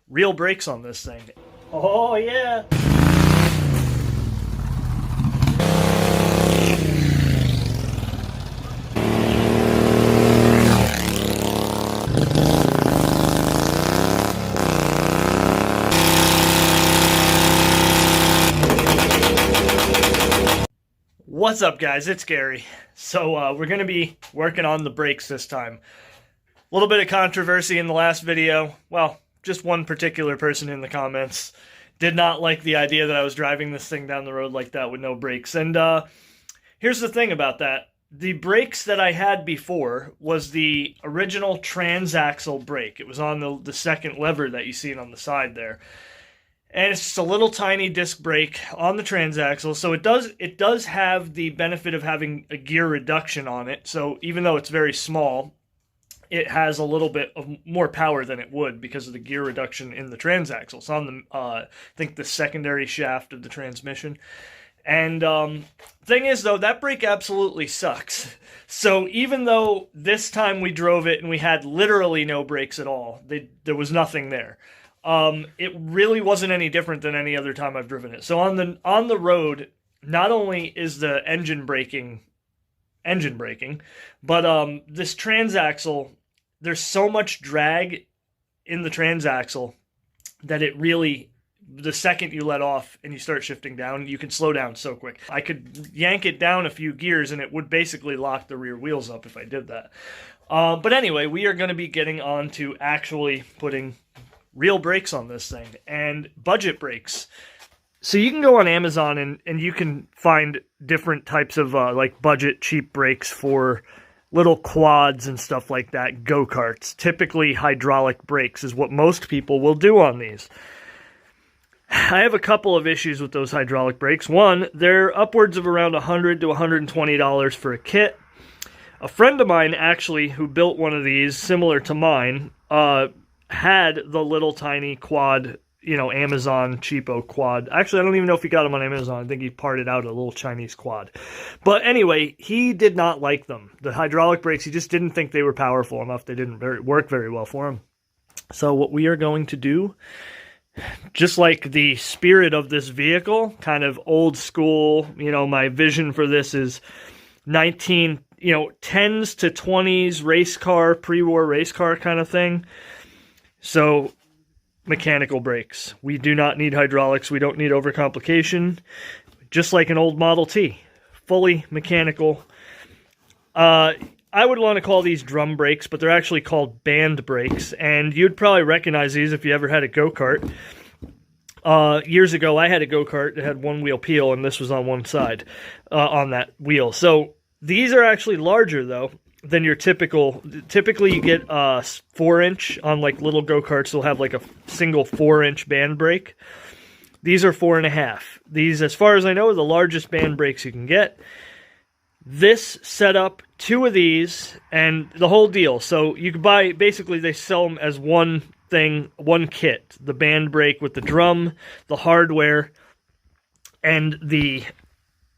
real brakes on this thing. Oh yeah. What's up guys, it's Gary. So we're going to be working on the brakes this time. A little bit of controversy in the last video. Well, just one particular person in the comments did not like the idea that I was driving this thing down the road like that with no brakes. And here's the thing about that. The brakes that I had before was the original transaxle brake. It was on the second lever that you see on the side there. And it's just a little tiny disc brake on the transaxle, so it does have the benefit of having a gear reduction on it. So even though it's very small, it has a little bit of more power than it would because of the gear reduction in the transaxle. It's on the I think the secondary shaft of the transmission. And thing is though, that brake absolutely sucks. So even though this time we drove it and we had literally no brakes at all, there was nothing there. It really wasn't any different than any other time I've driven it. So on the road, not only is the engine braking, but this transaxle, there's so much drag in the transaxle that it really, the second you let off and you start shifting down, you can slow down so quick. I could yank it down a few gears and it would basically lock the rear wheels up if I did that. But anyway, we are going to be getting on to actually putting real brakes on this thing, and budget brakes. So you can go on Amazon and you can find different types of like budget cheap brakes for little quads and stuff like that, go-karts. Typically hydraulic brakes is what most people will do on these. I have a couple of issues with those hydraulic brakes. One, they're upwards of around $100 to $120 for a kit. A friend of mine actually who built one of these similar to mine had the little tiny quad, you know, Amazon cheapo quad. Actually, I don't even know if he got them on Amazon. I think he parted out a little Chinese quad. But anyway, he did not like them. The hydraulic brakes, he just didn't think they were powerful enough. They didn't work very well for him. So what we are going to do, just like the spirit of this vehicle, kind of old school, you know, my vision for this is 10s to 20s race car, pre-war race car kind of thing. So, mechanical brakes. We do not need hydraulics. We don't need overcomplication. Just like an old Model T. Fully mechanical. I would want to call these drum brakes, but they're actually called band brakes. And you'd probably recognize these if you ever had a go-kart. Years ago, I had a go-kart that had one wheel peel, and this was on one side on that wheel. So, these are actually larger, though, than your typically you get 4-inch on like little go-karts. They'll have like a single 4-inch band brake. These are 4.5. These, as far as I know, are the largest band brakes you can get. This setup, 2 of these, and the whole deal. So you can buy, basically they sell them as one thing, one kit. The band brake with the drum, the hardware, and the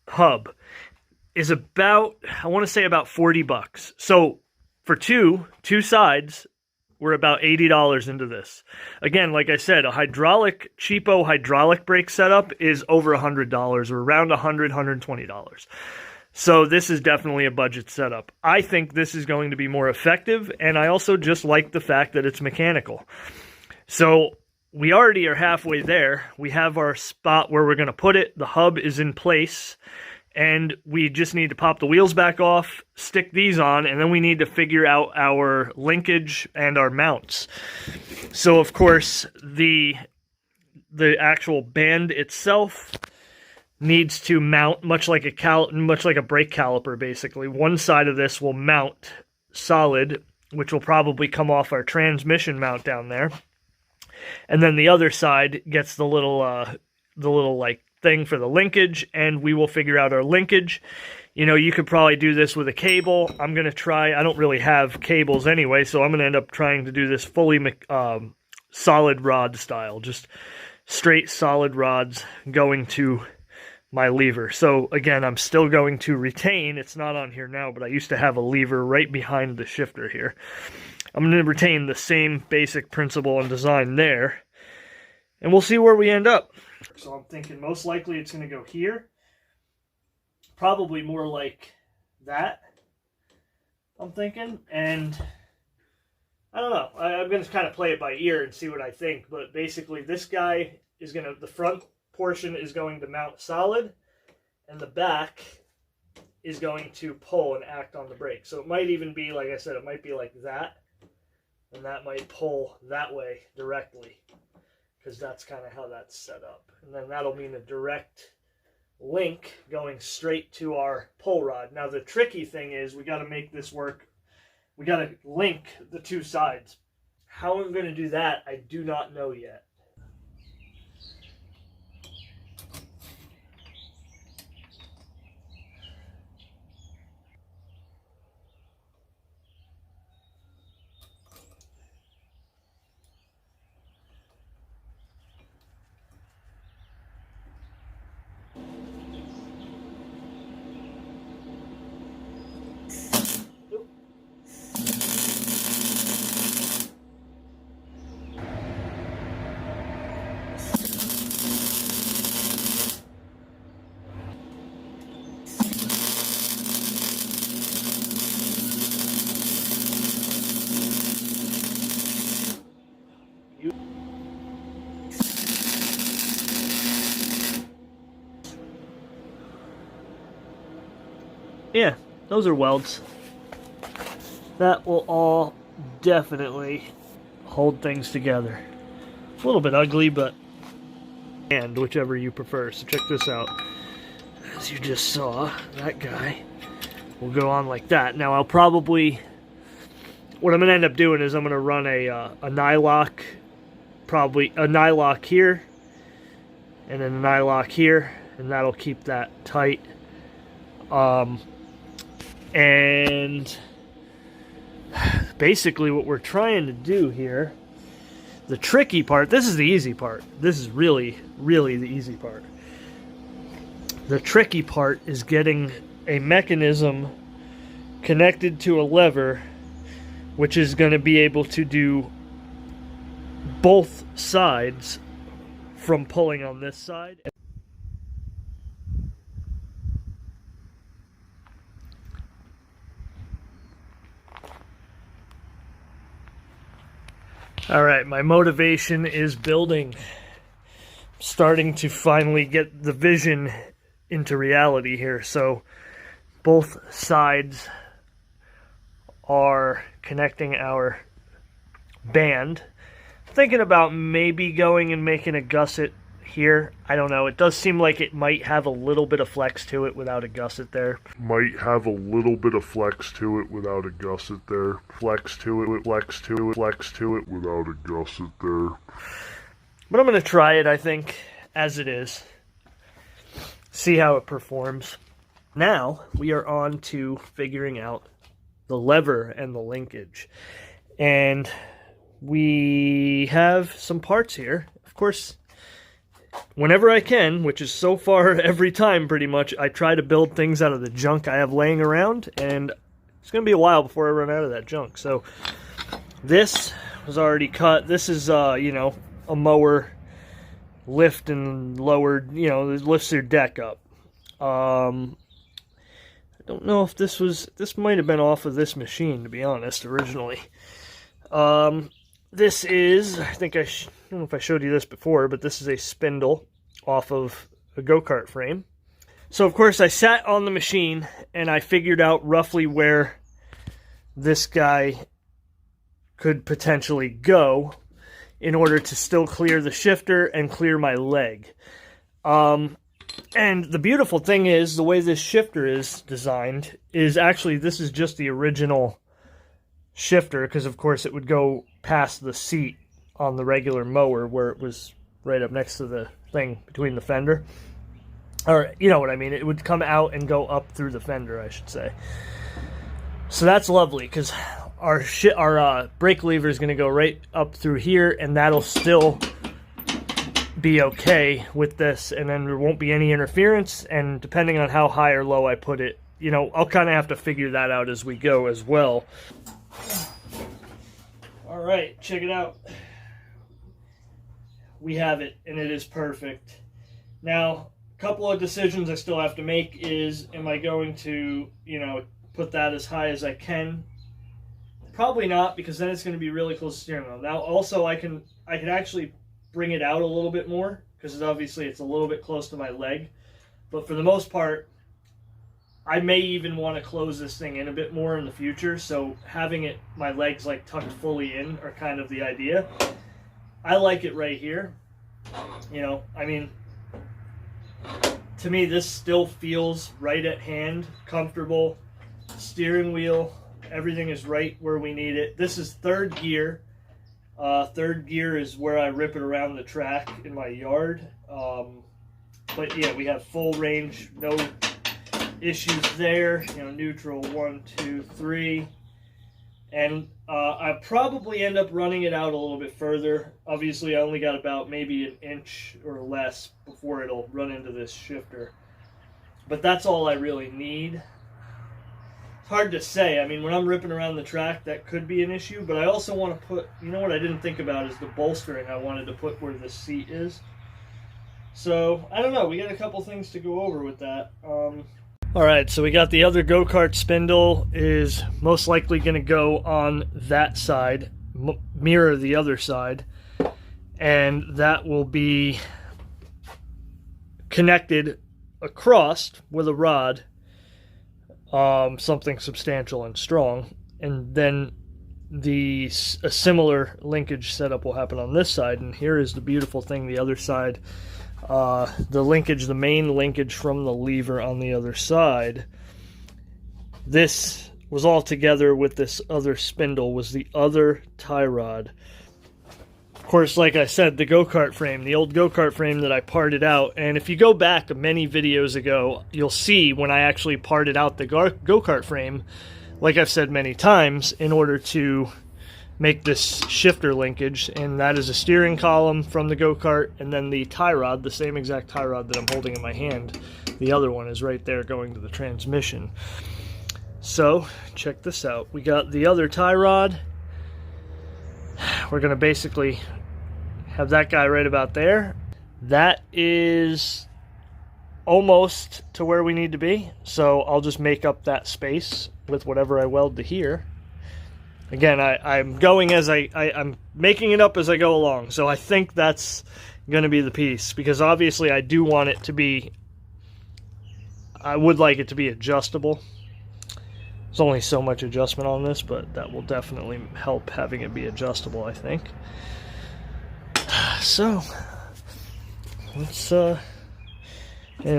hub is about, I want to say about $40. So for two sides, we're about $80 into this. Again, like I said, a cheapo hydraulic brake setup is over $100 or around $100, $120. So this is definitely a budget setup. I think this is going to be more effective, and I also just like the fact that it's mechanical. So we already are halfway there. We have our spot where we're going to put it. The hub is in place. And we just need to pop the wheels back off, stick these on, and then we need to figure out our linkage and our mounts. So, of course, the actual band itself needs to mount much like a brake caliper, basically. One side of this will mount solid, which will probably come off our transmission mount down there. And then the other side gets the little like thing for the linkage, and we will figure out our linkage. You know, you could probably do this with a cable. I'm going to try, I don't really have cables anyway, so I'm going to end up trying to do this fully solid rod style, just straight solid rods going to my lever. So again, I'm still going to retain, it's not on here now, but I used to have a lever right behind the shifter here. I'm going to retain the same basic principle and design there. and we'll see where we end up. So I'm thinking most likely it's going to go here. Probably more like that, I'm thinking. And I don't know. I'm going to kind of play it by ear and see what I think. But basically this guy is going to, the front portion is going to mount solid, and the back is going to pull and act on the brake. So it might even be, like I said, it might be like that, and that might pull that way directly, because that's kind of how that's set up. And then that'll mean a direct link going straight to our pull rod. Now the tricky thing is we got to make this work. We got to link the two sides. How I'm going to do that, I do not know yet. Yeah, those are welds. That will all definitely hold things together. A little bit ugly, but and whichever you prefer. So check this out. As you just saw, that guy will go on like that. Now I'll probably, what I'm going to end up doing is I'm going to run a nylock, probably a nylock here, and then a nylock here, and that'll keep that tight. And basically what we're trying to do here, the tricky part, this is the easy part. This is really, really the easy part. The tricky part is getting a mechanism connected to a lever, which is going to be able to do both sides from pulling on this side. All right, my motivation is building. I'm starting to finally get the vision into reality here. So both sides are connecting our band. Thinking about maybe going and making a gusset here. I don't know. It does seem like it might have a little bit of flex to it without a gusset there. Might have a little bit of flex to it without a gusset there. Flex to it, flex to it, flex to it without a gusset there. But I'm going to try it, I think, as it is. See how it performs. Now, we are on to figuring out the lever and the linkage. And we have some parts here. Of course, whenever I can, which is so far every time pretty much, I try to build things out of the junk I have laying around, and it's going to be a while before I run out of that junk. So this was already cut. This is, you know, a mower lift and lowered, you know, it lifts your deck up. I don't know if this might have been off of this machine, to be honest, originally. This is, I think I don't know if I showed you this before, but this is a spindle off of a go-kart frame. So, of course, I sat on the machine, and I figured out roughly where this guy could potentially go in order to still clear the shifter and clear my leg. And the beautiful thing is, the way this shifter is designed is actually, this is just the original shifter, because of course it would go past the seat on the regular mower where it was right up next to the thing between the fender. Or, you know what I mean, it would come out and go up through the fender, I should say. So that's lovely, because our brake lever is going to go right up through here, and that'll still be okay with this, and then there won't be any interference. And depending on how high or low I put it, you know, I'll kind of have to figure that out as we go as well. All right, check it out. we have it, and it is perfect. Now, a couple of decisions I still have to make is, am I going to, put that as high as I can? Probably not, because then it's going to be really close to steering wheel. Now, also, I can actually bring it out a little bit more, because obviously it's a little bit close to my leg. But for the most part, I may even want to close this thing in a bit more in the future, so having my legs like tucked fully in are kind of the idea. I like it right here. To me, this still feels right at hand, comfortable. Steering wheel, everything is right where we need it. This is third gear. Third gear is where I rip it around the track in my yard. But yeah, we have full range, no issues there. Neutral, 1, 2, 3. And I probably end up running it out a little bit further. Obviously, I only got about maybe an inch or less before it'll run into this shifter. But that's all I really need. It's hard to say. When I'm ripping around the track, that could be an issue. But I also want to put, what I didn't think about is the bolstering I wanted to put where the seat is. So, I don't know. We got a couple things to go over with that. Alright, so we got the other go-kart spindle is most likely going to go on that side, mirror the other side, and that will be connected across with a rod, something substantial and strong, and then a similar linkage setup will happen on this side. And here is the beautiful thing, the other side. The main linkage from the lever on the other side, this was all together with this other spindle, was the other tie rod. Of course, like I said, the go-kart frame, the old go-kart frame that I parted out, and if you go back many videos ago, you'll see when I actually parted out the go-kart frame, like I've said many times, in order to make this shifter linkage, and that is a steering column from the go-kart, and then the tie rod, the same exact tie rod that I'm holding in my hand. The other one is right there going to the transmission. So, check this out. We got the other tie rod. We're going to basically have that guy right about there. That is almost to where we need to be, so I'll just make up that space with whatever I weld to here. Again, I'm going as I'm making it up as I go along, so I think that's going to be the piece, because obviously I do want it to be, I would like it to be adjustable. There's only so much adjustment on this, but that will definitely help having it be adjustable, I think. So, let's, and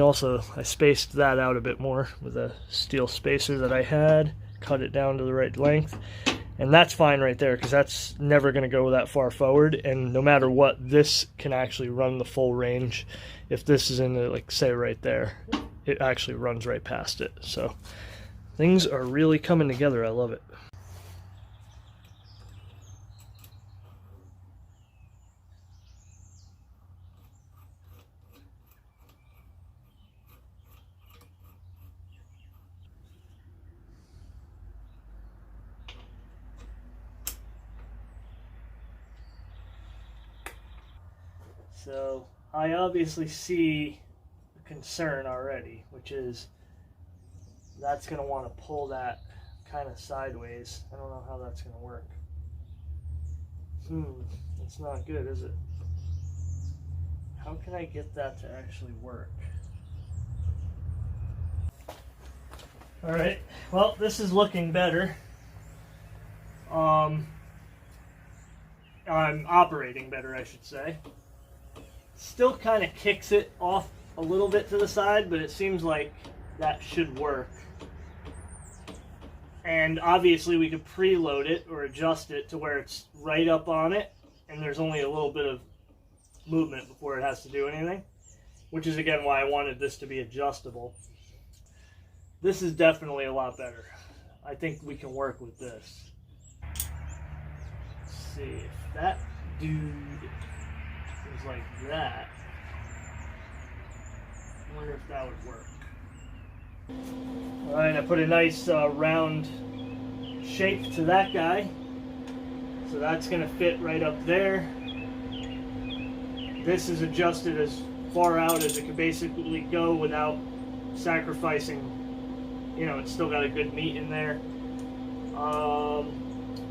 also I spaced that out a bit more with a steel spacer that I had, cut it down to the right length. And that's fine right there, because that's never going to go that far forward. And no matter what, this can actually run the full range. If this is in the, like, say right there, it actually runs right past it. So things are really coming together. I love it. So I obviously see a concern already, which is that's going to want to pull that kind of sideways. I don't know how that's going to work. It's not good, is it? How can I get that to actually work? Alright, well, this is looking better. I'm operating better, I should say. Still kind of kicks it off a little bit to the side, but it seems like that should work. And obviously we could preload it or adjust it to where it's right up on it, and there's only a little bit of movement before it has to do anything, which is again why I wanted this to be adjustable. This is definitely a lot better. I think we can work with this. Let's see if that dude is like that. I wonder if that would work. Alright, I put a nice round shape to that guy. So that's going to fit right up there. This is adjusted as far out as it can basically go without sacrificing, you know, it's still got a good meat in there.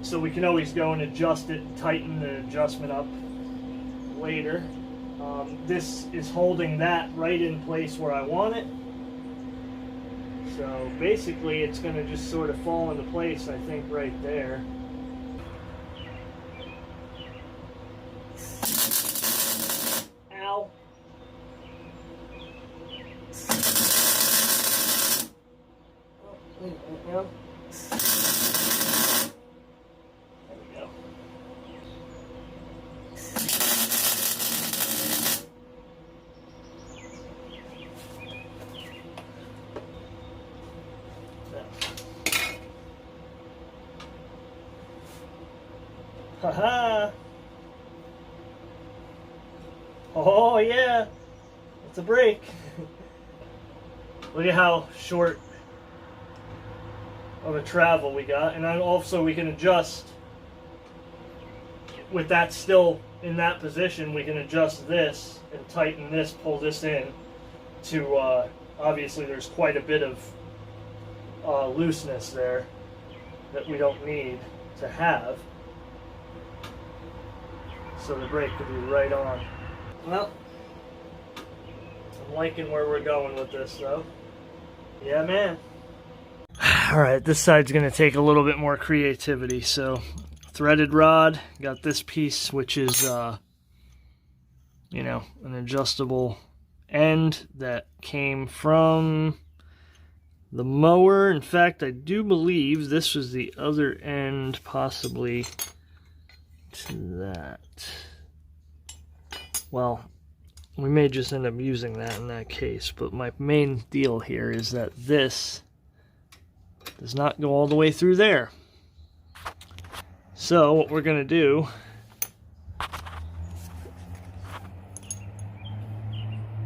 So we can always go and adjust it, tighten the adjustment up later. This is holding that right in place where I want it. So basically it's going to just sort of fall into place, I think, right there. Ow. There we go. Haha! Oh yeah! It's a brake! Look at how short of a travel we got, and then also we can adjust with that still in that position. We can adjust this and tighten this, pull this in to obviously there's quite a bit of looseness there that we don't need to have. So the brake could be right on. Well, I'm liking where we're going with this though. Yeah, man. Alright, this side's going to take a little bit more creativity. So, threaded rod, got this piece which is, you know, an adjustable end that came from the mower. In fact, I do believe this was the other end possibly to that. Well, we may just end up using that in that case, but my main deal here is that this does not go all the way through there. So what we're going to do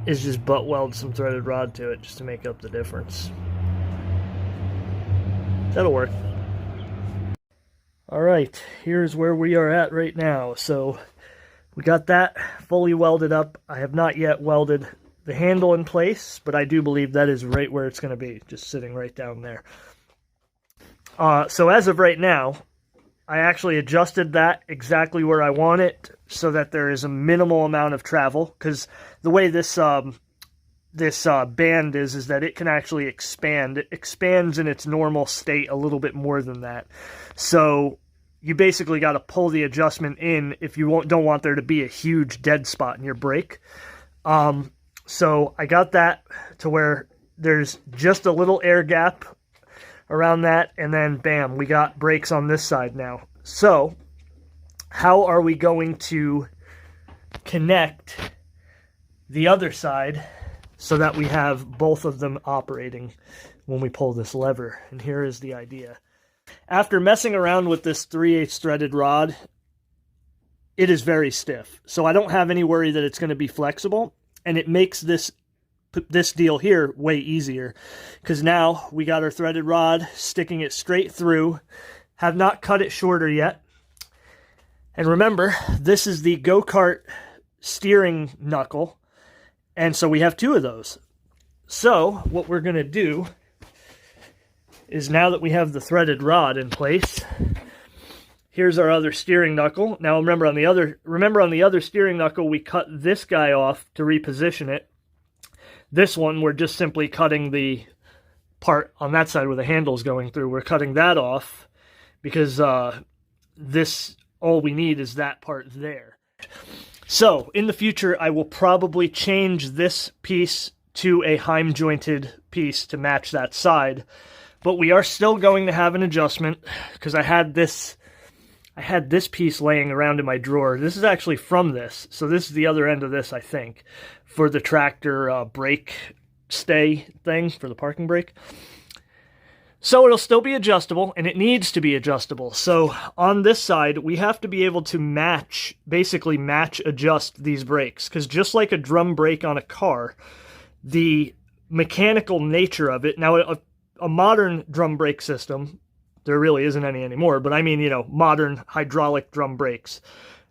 is just butt weld some threaded rod to it just to make up the difference. That'll work. Alright, here's where we are at right now. So we got that fully welded up. I have not yet welded the handle in place, but I do believe that is right where it's going to be, just sitting right down there. So as of right now, I actually adjusted that exactly where I want it so that there is a minimal amount of travel, because the way this band is that it can actually expand. It expands in its normal state a little bit more than that. So you basically got to pull the adjustment in if you don't want there to be a huge dead spot in your brake. So I got that to where there's just a little air gap around that, and then bam, we got brakes on this side now. So how are we going to connect the other side so that we have both of them operating when we pull this lever? And here is the idea. After messing around with this 3/8 threaded rod, it is very stiff. So I don't have any worry that it's going to be flexible, and it makes this deal here way easier, because now we got our threaded rod sticking it straight through. Have not cut it shorter yet. And remember, this is the go-kart steering knuckle, and so we have two of those. So what we're going to do is, now that we have the threaded rod in place, here's our other steering knuckle. Now remember on the other steering knuckle, we cut this guy off to reposition it. This one, we're just simply cutting the part on that side where the handle's going through. We're cutting that off because this, all we need is that part there. So in the future, I will probably change this piece to a Heim jointed piece to match that side. But we are still going to have an adjustment, because I had this piece laying around in my drawer. This is actually from this. So this is the other end of this, I think, for the tractor brake stay thing, for the parking brake. So it'll still be adjustable, and it needs to be adjustable. So on this side, we have to be able to basically match adjust these brakes, because just like a drum brake on a car, the mechanical nature of it, now a modern drum brake system, there really isn't any anymore, but I mean, you know, modern hydraulic drum brakes,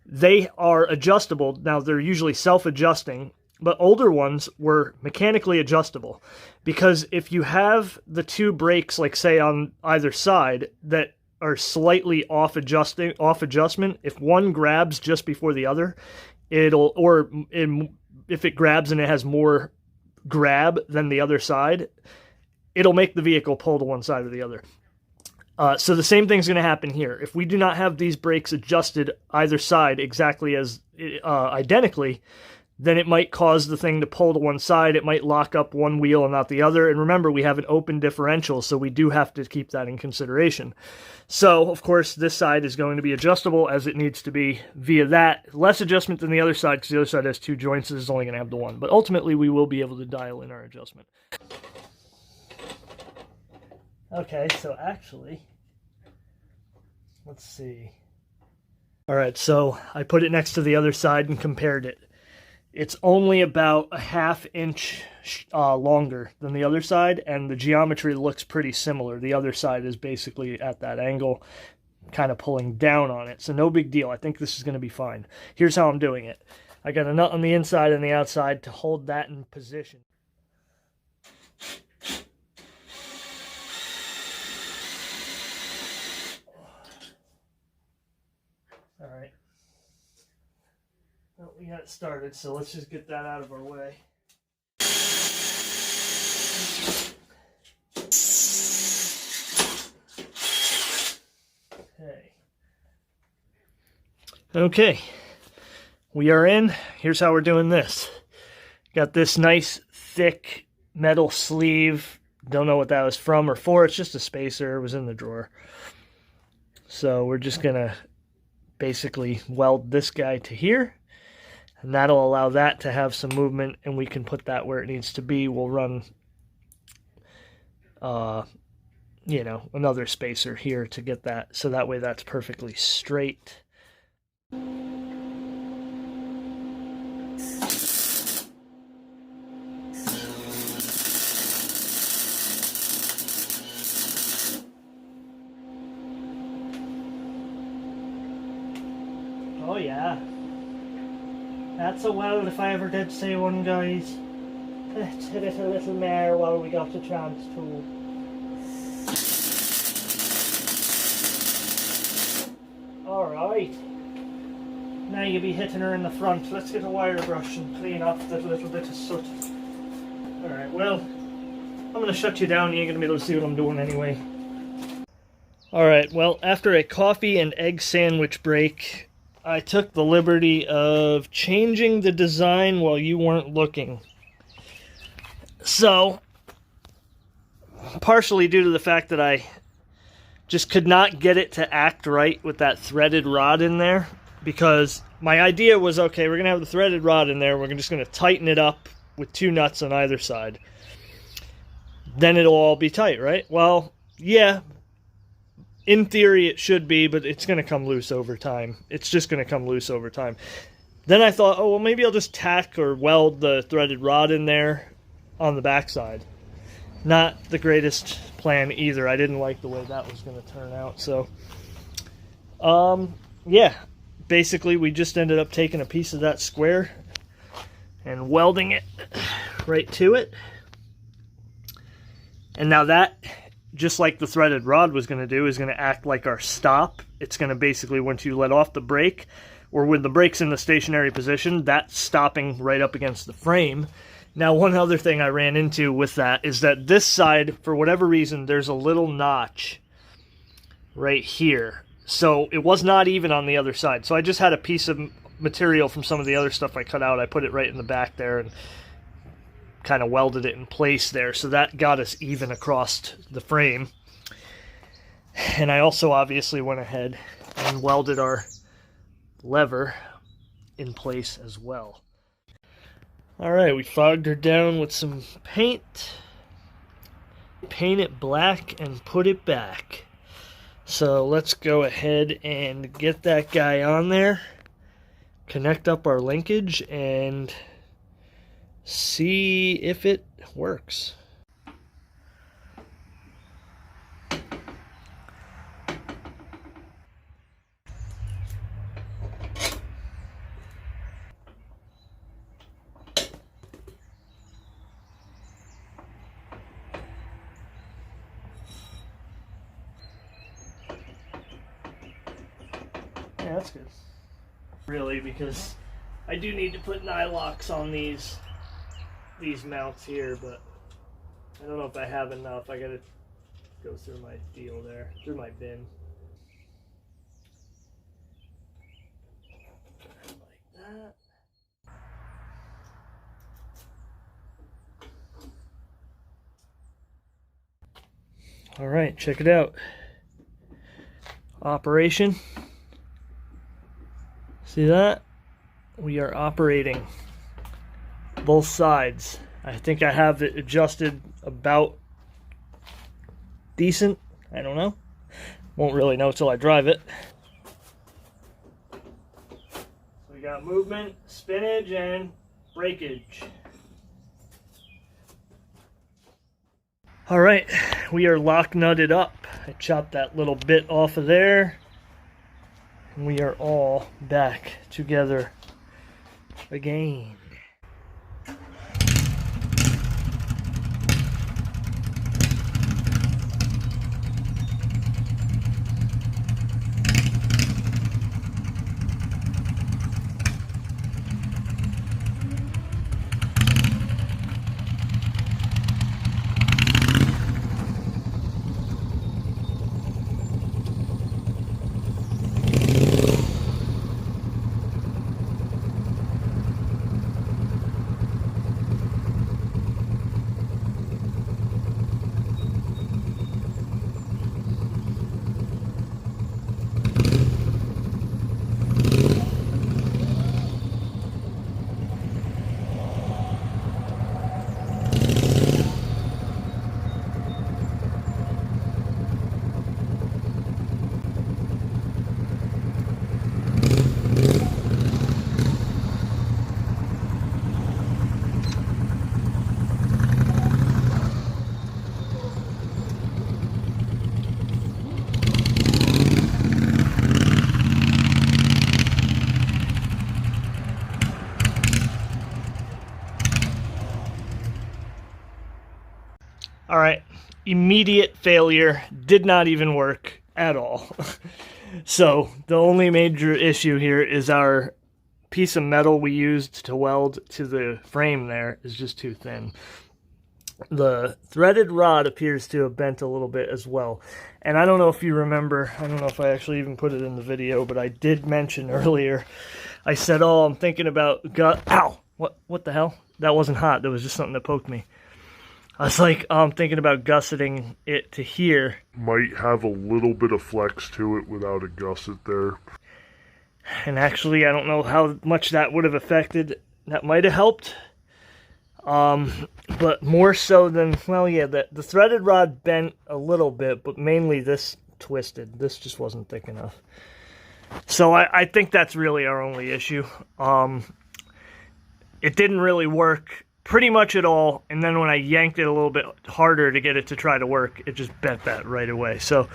They are adjustable. Now, they're usually self-adjusting, but older ones were mechanically adjustable, because if you have the two brakes, like say on either side, that are slightly off adjustment, if one grabs just before the other, if it grabs and it has more grab than the other side, it'll make the vehicle pull to one side or the other. So the same thing's going to happen here. If we do not have these brakes adjusted either side exactly as identically, then it might cause the thing to pull to one side. It might lock up one wheel and not the other. And remember, we have an open differential, so we do have to keep that in consideration. So, of course, this side is going to be adjustable as it needs to be via that. Less adjustment than the other side, because the other side has two joints. This is only going to have the one. But ultimately, we will be able to dial in our adjustment. Okay, so actually, let's see. All right, so I put it next to the other side and compared it. It's only about a ½ inch longer than the other side, and the geometry looks pretty similar. The other side is basically at that angle, kind of pulling down on it. So no big deal. I think this is going to be fine. Here's how I'm doing it. I got a nut on the inside and the outside to hold that in position. All right. Well, we got it started, so let's just get that out of our way. Okay, we are in. Here's how we're doing this. Got this nice thick metal sleeve. Don't know what that was from or for. It's just a spacer. It was in the drawer. So we're just gonna basically weld this guy to here, and that'll allow that to have some movement, and we can put that where it needs to be. We'll run you know, another spacer here to get that, so that way that's perfectly straight. Oh yeah, that's a weld if I ever did see one, guys. Let's hit it a little more while we got the trans tool. Alright, now you'll be hitting her in the front. Let's get a wire brush and clean off that little bit of soot. Alright, well, I'm going to shut you down. You ain't going to be able to see what I'm doing anyway. Alright, well, after a coffee and egg sandwich break, I took the liberty of changing the design while you weren't looking. So, partially due to the fact that I just could not get it to act right with that threaded rod in there, because my idea was, okay, we're going to have the threaded rod in there, we're just going to tighten it up with two nuts on either side. Then it'll all be tight, right? Well, yeah, in theory it should be, but it's going to come loose over time. It's just going to come loose over time. Then I thought, oh, well, maybe I'll just tack or weld the threaded rod in there on the backside. Not the greatest plan either. I didn't like the way that was going to turn out. So, yeah, basically we just ended up taking a piece of that square and welding it right to it. And now that, just like the threaded rod was going to do, is going to act like our stop. It's going to basically, once you let off the brake, or when the brake's in the stationary position, that's stopping right up against the frame. Now, one other thing I ran into with that is that this side, for whatever reason, there's a little notch right here. So it was not even on the other side. So I just had a piece of material from some of the other stuff I cut out. I put it right in the back there and kind of welded it in place there. So that got us even across the frame. And I also obviously went ahead and welded our lever in place as well. Alright, we fogged her down with some paint, paint it black, and put it back. So let's go ahead and get that guy on there, connect up our linkage, and see if it works. Yeah, that's good. Really, because I do need to put nylocks on these mounts here, but I don't know if I have enough. I gotta go through my deal there, through my bin. Like that. All right, check it out. Operation. See that? We are operating both sides. I think I have it adjusted about decent. I don't know. Won't really know till I drive it. So we got movement, spinach, and breakage. All right, we are lock nutted up. I chopped that little bit off of there. And we are all back together again. All right, immediate failure, did not even work at all. So the only major issue here is our piece of metal we used to weld to the frame there is just too thin. The threaded rod appears to have bent a little bit as well. And I don't know if you remember, I don't know if I actually even put it in the video, but I did mention earlier, I said, oh, I'm thinking about ow, what the hell? That wasn't hot, that was just something that poked me. I was like, I'm thinking about gusseting it to here. Might have a little bit of flex to it without a gusset there. And actually, I don't know how much that would have affected. That might have helped. But more so than, well, yeah, the threaded rod bent a little bit, but mainly this twisted. This just wasn't thick enough. So I think that's really our only issue. It didn't really work pretty much at all, and then when I yanked it a little bit harder to get it to try to work, it just bent that right away. So,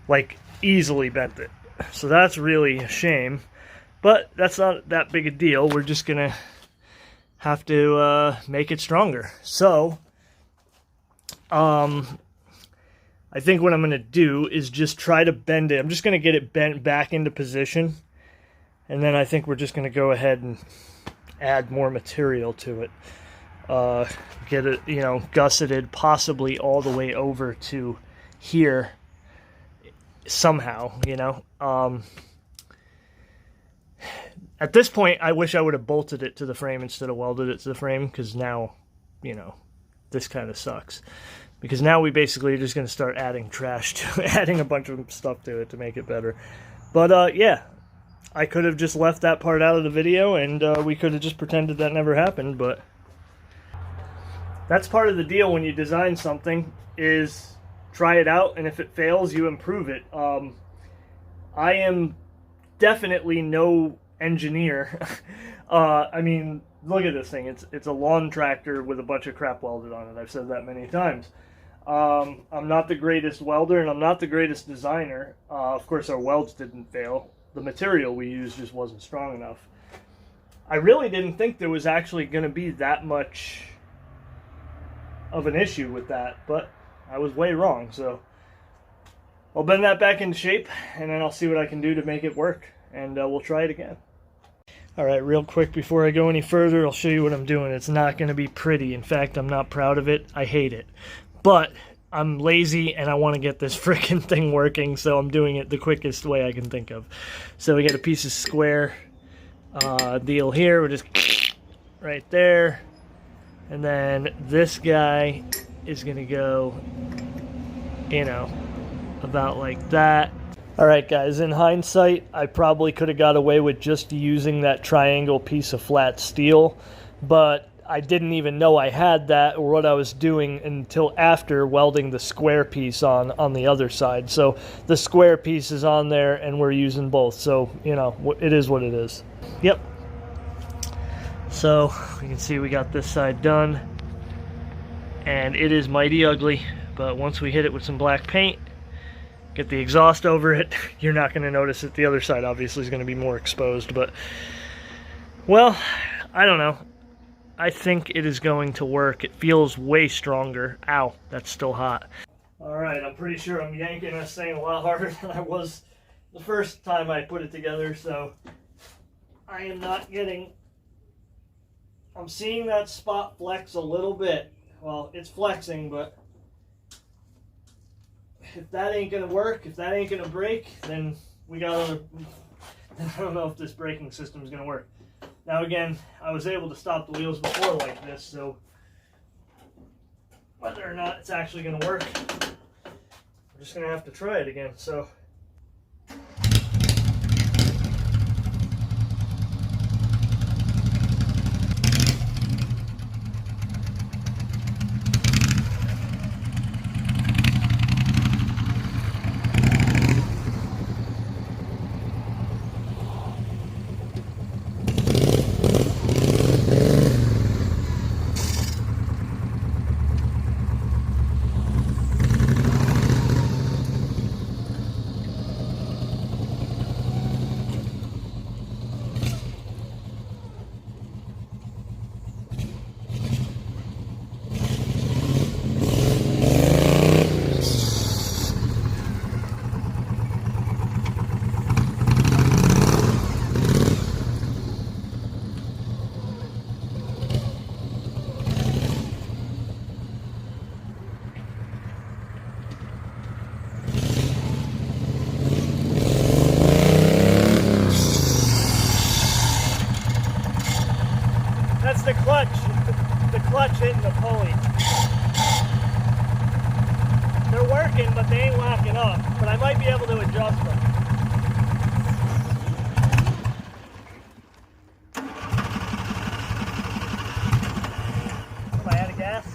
like, easily bent it. So that's really a shame, but that's not that big a deal. We're just gonna have to make it stronger. So, I think what I'm gonna do is just try to bend it. I'm just gonna get it bent back into position, and then I think we're just gonna go ahead and add more material to it. Get it, you know, gusseted possibly all the way over to here somehow, you know. At this point, I wish I would have bolted it to the frame instead of welded it to the frame, because now, you know, this kind of sucks. Because now we basically are just going to start adding trash to adding a bunch of stuff to it to make it better. But, yeah, I could have just left that part out of the video, and we could have just pretended that never happened, but that's part of the deal when you design something, is try it out, and if it fails, you improve it. I am definitely no engineer. I mean, look at this thing. It's a lawn tractor with a bunch of crap welded on it. I've said that many times. I'm not the greatest welder, and I'm not the greatest designer. Of course, our welds didn't fail. The material we used just wasn't strong enough. I really didn't think there was actually going to be that much of an issue with that, but I was way wrong. So I'll bend that back into shape, and then I'll see what I can do to make it work. and we'll try it again. All right, real quick before I go any further, I'll show you what I'm doing. It's not going to be pretty. In fact, I'm not proud of it. I hate it. But I'm lazy and I want to get this freaking thing working, so I'm doing it the quickest way I can think of. So we got a piece of square deal here. We're just right there. And then this guy is going to go, you know, about like that. All right, guys, in hindsight, I probably could have got away with just using that triangle piece of flat steel, but I didn't even know I had that or what I was doing until after welding the square piece on the other side. So the square piece is on there and we're using both. So, you know, it is what it is. Yep. So you can see we got this side done and it is mighty ugly, but once we hit it with some black paint, get the exhaust over it, you're not going to notice it. The other side obviously is going to be more exposed, but, well, I don't know. I think it is going to work. It feels way stronger. Ow, that's still hot. All right, I'm pretty sure I'm yanking this thing a lot harder than I was the first time I put it together, so I am not getting... I'm seeing that spot flex a little bit. Well, it's flexing, but if that ain't gonna work, if that ain't gonna break, then we got other... I don't know if this braking system is gonna work. Now again, I was able to stop the wheels before like this, so whether or not it's actually gonna work, we're just gonna have to try it again. So that's the clutch hitting the pulley. They're working, but they ain't locking up. But I might be able to adjust them. Am I out of gas?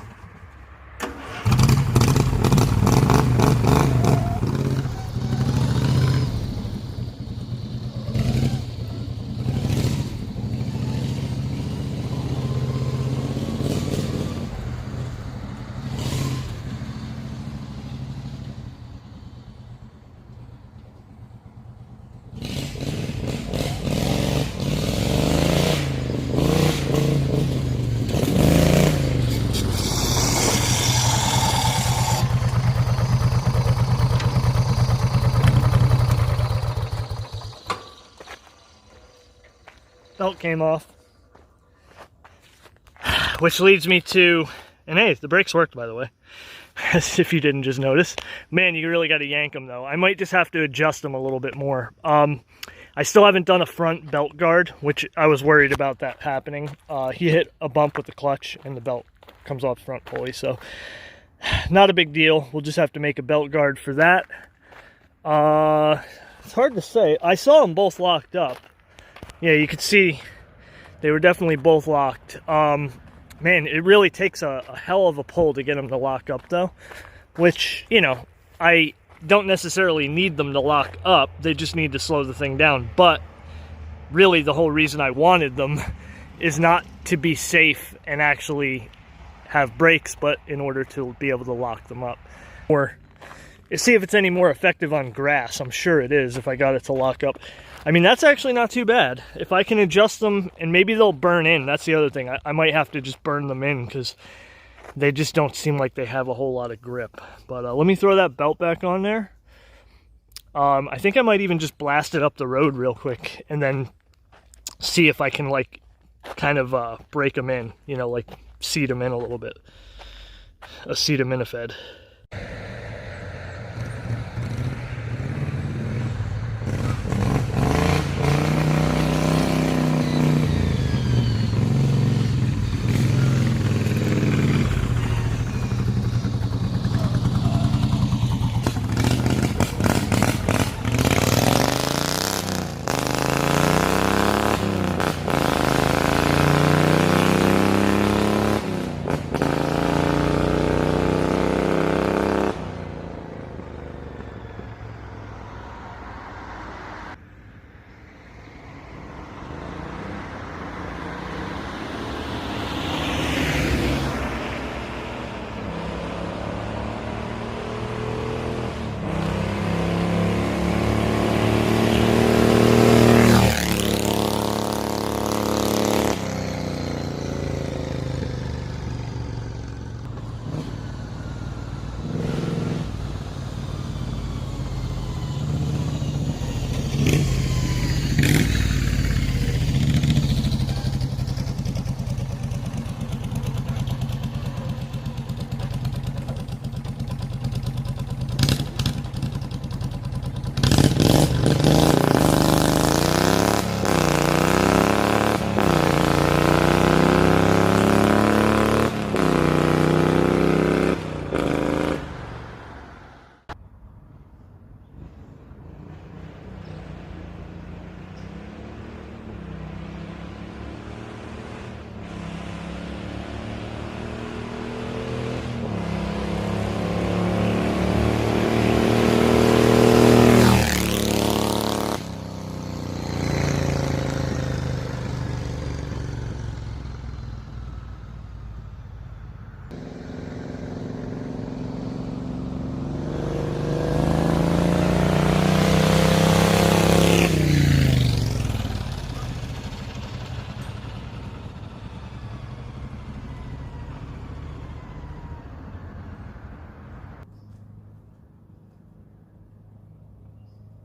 Belt came off, which leads me to, and hey, the brakes worked, by the way, as if you didn't just notice. Man, you really got to yank them though. I might just have to adjust them a little bit more. I still haven't done a front belt guard, which I was worried about that happening. He hit a bump with the clutch and the belt comes off the front pulley, so not a big deal. We'll just have to make a belt guard for that. It's hard to say. I saw them both locked up. Yeah, you could see they were definitely both locked. Man, it really takes a hell of a pull to get them to lock up, though. Which, you know, I don't necessarily need them to lock up. They just need to slow the thing down. But really, the whole reason I wanted them is not to be safe and actually have brakes, but in order to be able to lock them up. Or see if it's any more effective on grass. I'm sure it is if I got it to lock up. I mean, that's actually not too bad. If I can adjust them, and maybe they'll burn in. That's the other thing. I might have to just burn them in because they just don't seem like they have a whole lot of grip. But let me throw that belt back on there. I think I might even just blast it up the road real quick and then see if I can like kind of break them in, you know, like seed them in a little bit. Acetaminophen.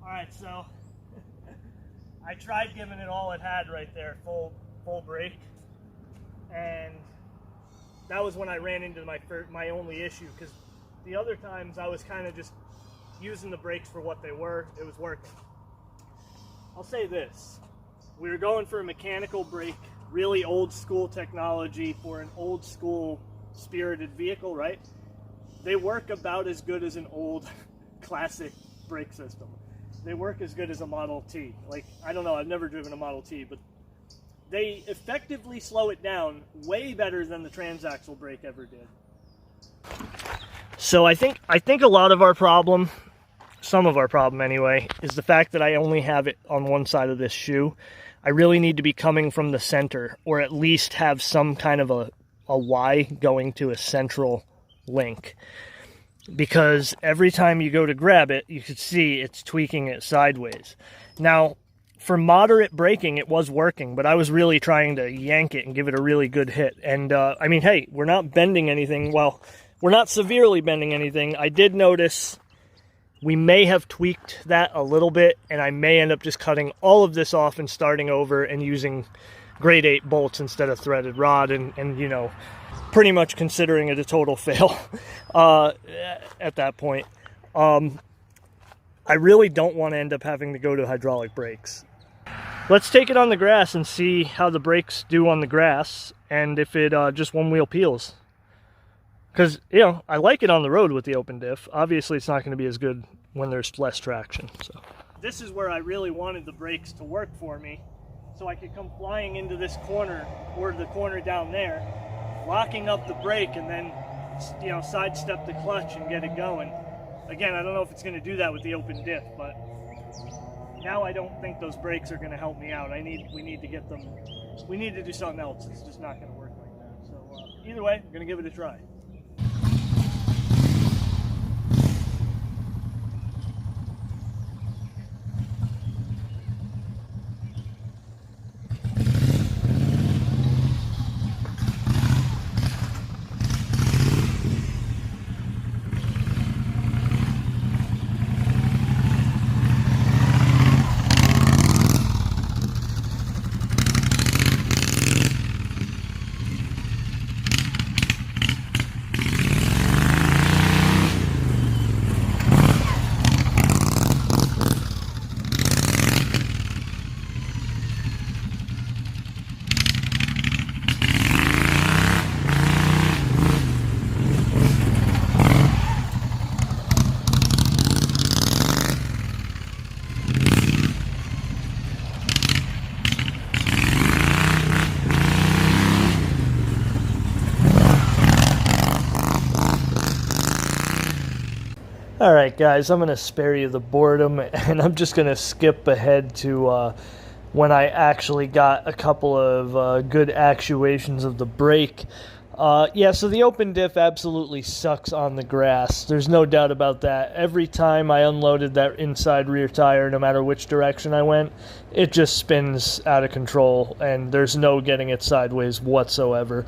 Alright, so I tried giving it all it had right there, full brake, and that was when I ran into my only issue, because the other times I was kind of just using the brakes for what they were. It was working. I'll say this, we were going for a mechanical brake, really old school technology for an old school spirited vehicle, right? They work about as good as an old classic brake system. They work as good as a Model T. Like, I don't know, I've never driven a Model T, but they effectively slow it down way better than the transaxle brake ever did. So I think a lot of our problem, some of our problem anyway, is the fact that I only have it on one side of this shoe. I really need to be coming from the center, or at least have some kind of a Y going to a central link. Because every time you go to grab it, you can see it's tweaking it sideways. Now, for moderate braking, it was working, but I was really trying to yank it and give it a really good hit. And, I mean, hey, we're not bending anything. Well, we're not severely bending anything. I did notice we may have tweaked that a little bit, and I may end up just cutting all of this off and starting over and using grade 8 bolts instead of threaded rod, and you know, pretty much considering it a total fail at that point. I really don't want to end up having to go to hydraulic brakes. Let's take it on the grass and see how the brakes do on the grass, and if it just one wheel peels. Because, you know, I like it on the road with the open diff. Obviously, it's not going to be as good when there's less traction. So this is where I really wanted the brakes to work for me, so I could come flying into this corner, or the corner down there, locking up the brake, and then, you know, sidestep the clutch and get it going. Again, I don't know if it's going to do that with the open diff, but now I don't think those brakes are going to help me out. We need to get them. We need to do something else. It's just not going to work like that. So either way, I'm going to give it a try. All right, guys, I'm going to spare you the boredom, and I'm just going to skip ahead to when I actually got a couple of good actuations of the brake. Yeah, so the open diff absolutely sucks on the grass. There's no doubt about that. Every time I unloaded that inside rear tire, no matter which direction I went, it just spins out of control, and there's no getting it sideways whatsoever.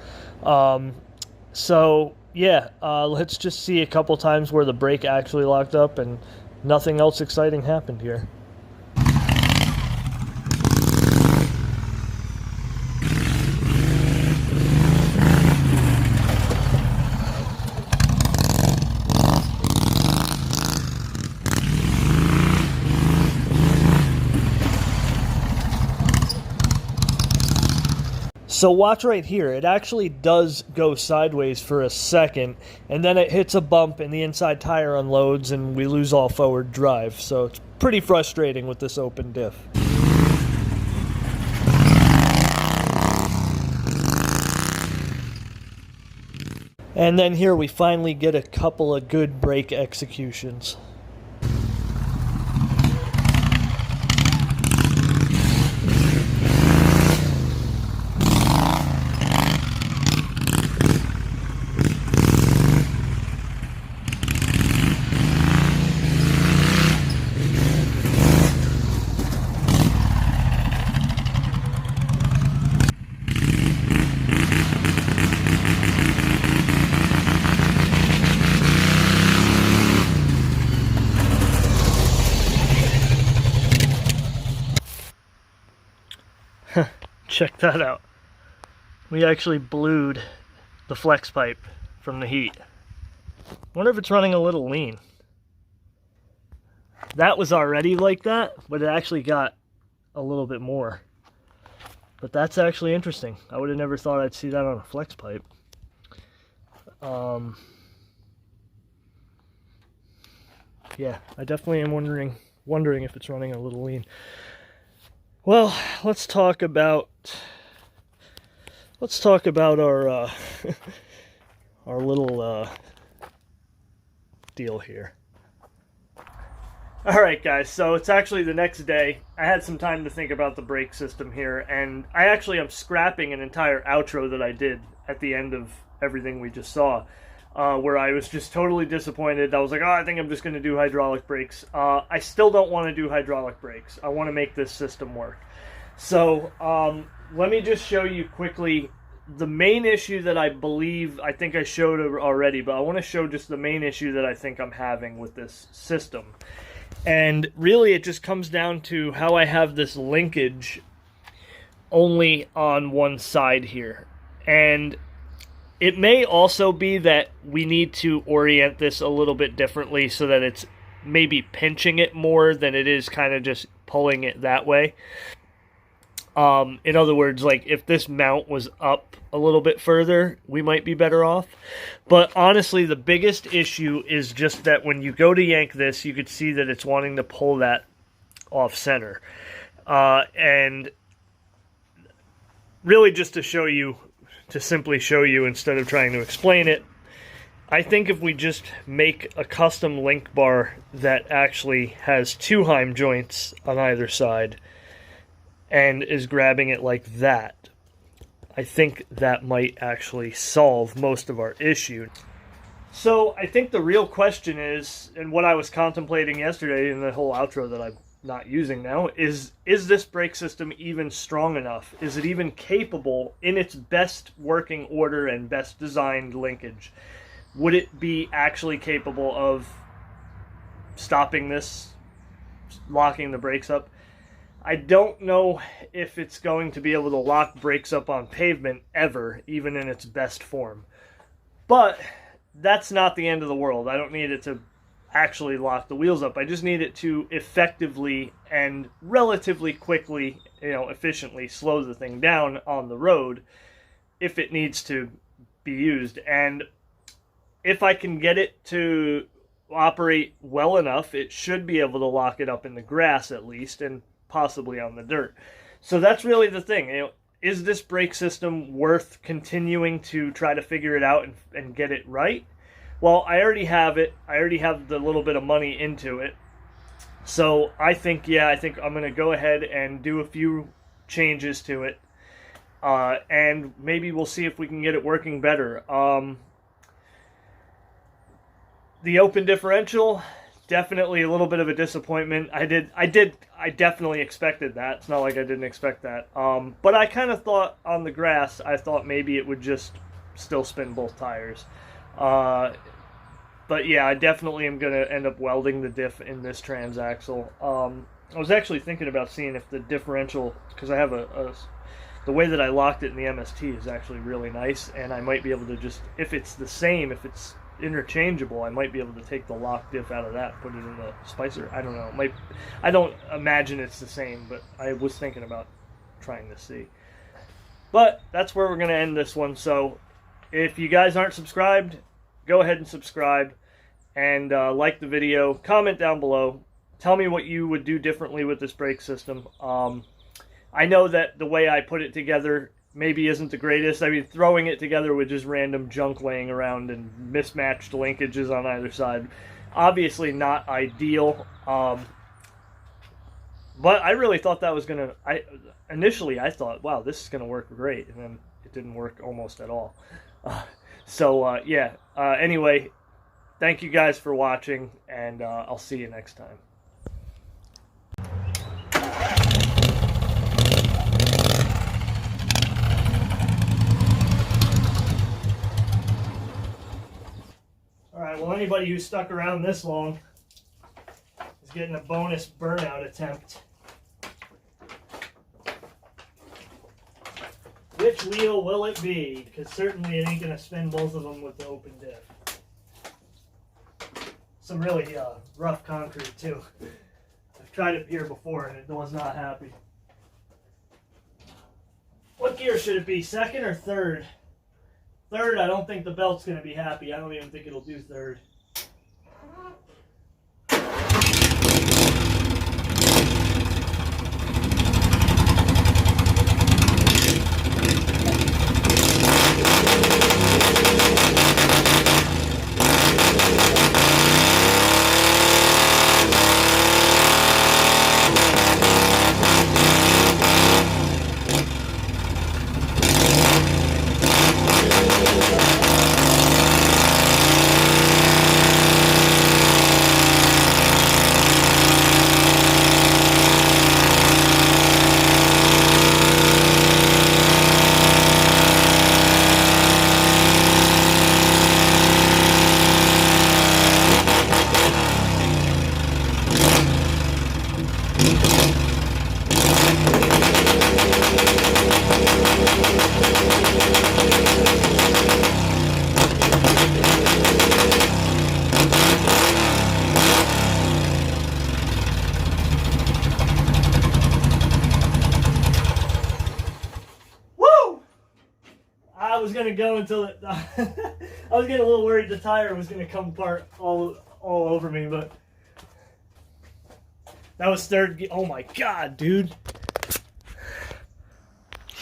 So, yeah, let's just see a couple times where the brake actually locked up, and nothing else exciting happened here. So watch right here, it actually does go sideways for a second, and then it hits a bump and the inside tire unloads and we lose all forward drive. So it's pretty frustrating with this open diff. And then here we finally get a couple of good brake executions. Check that out. We actually blued the flex pipe from the heat. Wonder if it's running a little lean. That was already like that, but it actually got a little bit more. But that's actually interesting. I would have never thought I'd see that on a flex pipe. Yeah, I definitely am wondering if it's running a little lean. Well, let's talk about our our little deal here. All right, guys. So it's actually the next day. I had some time to think about the brake system here, and I actually am scrapping an entire outro that I did at the end of everything we just saw, where I was just totally disappointed. I was like, oh, I think I'm just going to do hydraulic brakes. I still don't want to do hydraulic brakes. I want to make this system work. So let me just show you quickly the main issue that I think I showed already, but I want to show just the main issue that I think I'm having with this system. And really it just comes down to how I have this linkage only on one side here. And it may also be that we need to orient this a little bit differently so that it's maybe pinching it more than it is kind of just pulling it that way. In other words, like if this mount was up a little bit further, we might be better off. But honestly, the biggest issue is just that when you go to yank this, you could see that it's wanting to pull that off center. And really just to simply show you instead of trying to explain it, I think if we just make a custom link bar that actually has two Heim joints on either side and is grabbing it like that, I think that might actually solve most of our issue. So I think the real question is, and what I was contemplating yesterday in the whole outro that I'm not using now, is this brake system even strong enough? Is it even capable in its best working order and best designed linkage? Would it be actually capable of stopping this, locking the brakes up? I don't know if it's going to be able to lock brakes up on pavement ever, even in its best form. But that's not the end of the world. I don't need it to actually lock the wheels up. I just need it to effectively and relatively quickly, efficiently slow the thing down on the road if it needs to be used. And if I can get it to operate well enough, it should be able to lock it up in the grass at least, and possibly on the dirt. So that's really the thing. Is this brake system worth continuing to try to figure it out and get it right? Well, I already have it. I already have the little bit of money into it. So I think I'm going to go ahead and do a few changes to it. And maybe we'll see if we can get it working better. The open differential, definitely a little bit of a disappointment. I definitely expected that. It's not like I didn't expect that. But I kind of thought on the grass, I thought maybe it would just still spin both tires. But yeah, I definitely am going to end up welding the diff in this transaxle. I was actually thinking about seeing if the differential, because I have the way that I locked it in the MST is actually really nice, and I might be able to just, if it's the same, if it's interchangeable, I might be able to take the lock diff out of that, put it in the Spicer. I don't know. I don't imagine it's the same, but I was thinking about trying to see. But that's where we're going to end this one. So if you guys aren't subscribed, go ahead and subscribe, and like the video, comment down below. Tell me what you would do differently with this brake system. I know that the way I put it together maybe isn't the greatest. I mean, throwing it together with just random junk laying around and mismatched linkages on either side, obviously not ideal. But I really thought that was going to... Initially, I thought, wow, this is going to work great, and then it didn't work almost at all. Anyway, thank you guys for watching, and I'll see you next time. Alright, well, anybody who stuck around this long is getting a bonus burnout attempt. Which wheel will it be? Because certainly it ain't going to spin both of them with the open diff. Some really rough concrete, too. I've tried it here before, and it was not happy. What gear should it be, second or third? Third, I don't think the belt's going to be happy. I don't even think it'll do third. I was gonna go until it, I was getting a little worried the tire was gonna come apart all over me, but that was third gear. Oh my god, dude!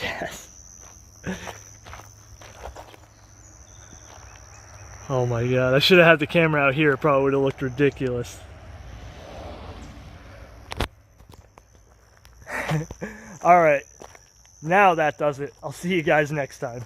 Yes. Oh my god! I should have had the camera out here. It probably would have looked ridiculous. All right, now that does it. I'll see you guys next time.